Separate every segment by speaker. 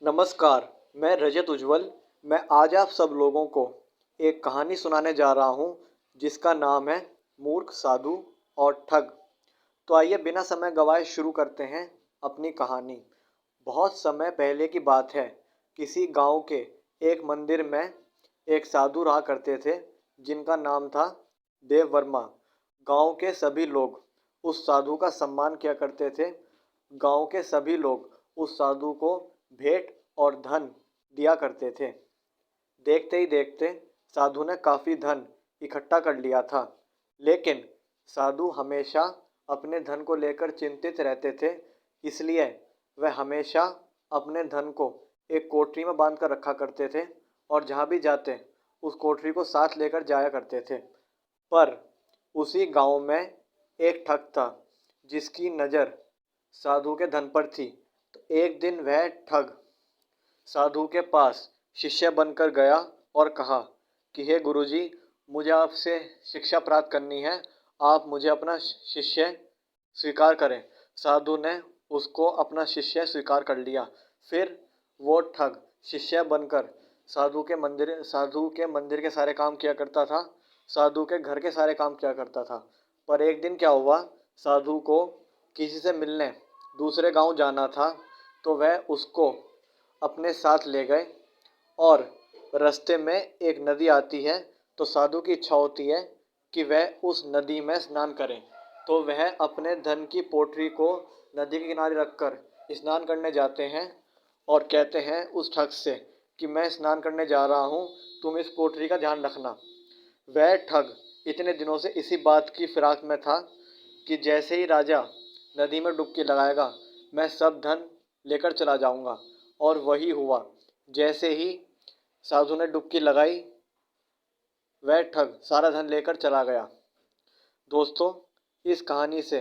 Speaker 1: नमस्कार, मैं रजत उज्ज्वल। मैं आज आप सब लोगों को एक कहानी सुनाने जा रहा हूँ जिसका नाम है मूर्ख साधु और ठग। तो आइए बिना समय गवाए शुरू करते हैं अपनी कहानी। बहुत समय पहले की बात है। किसी गांव के एक मंदिर में एक साधु रहा करते थे जिनका नाम था देव वर्मा। गांव के सभी लोग उस साधु का सम्मान किया करते थे। गांव के सभी लोग उस साधु को भेंट और धन दिया करते थे। देखते ही देखते साधु ने काफी धन इकट्ठा कर लिया था, लेकिन साधु हमेशा अपने धन को लेकर चिंतित रहते थे। इसलिए वह हमेशा अपने धन को एक कोठरी में बांध कर रखा करते थे और जहाँ भी जाते उस कोठरी को साथ लेकर जाया करते थे। पर उसी गांव में एक ठग था जिसकी नज़र साधु के धन पर थी। तो एक दिन वह ठग साधु के पास शिष्य बनकर गया और कहा कि हे गुरुजी, मुझे आपसे शिक्षा प्राप्त करनी है, आप मुझे अपना शिष्य स्वीकार करें। साधु ने उसको अपना शिष्य स्वीकार कर लिया। फिर वो ठग शिष्य बनकर साधु के मंदिर के सारे काम किया करता था, साधु के घर के सारे काम किया करता था। पर एक दिन क्या हुआ, साधु को किसी से मिलने दूसरे गांव जाना था। तो वह उसको अपने साथ ले गए और रास्ते में एक नदी आती है। तो साधु की इच्छा होती है कि वह उस नदी में स्नान करें। तो वह अपने धन की पोटली को नदी के किनारे रखकर स्नान करने जाते हैं और कहते हैं उस ठग से कि मैं स्नान करने जा रहा हूँ, तुम इस पोटली का ध्यान रखना। वह ठग इतने दिनों से इसी बात की फिराक में था कि जैसे ही राजा नदी में डुबकी लगाएगा, मैं सब धन लेकर चला जाऊंगा। और वही हुआ। जैसे ही साधु ने डुबकी लगाई, वह ठग सारा धन लेकर चला गया। दोस्तों, इस कहानी से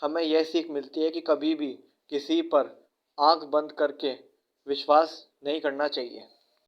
Speaker 1: हमें यह सीख मिलती है कि कभी भी किसी पर आंख बंद करके विश्वास नहीं करना चाहिए।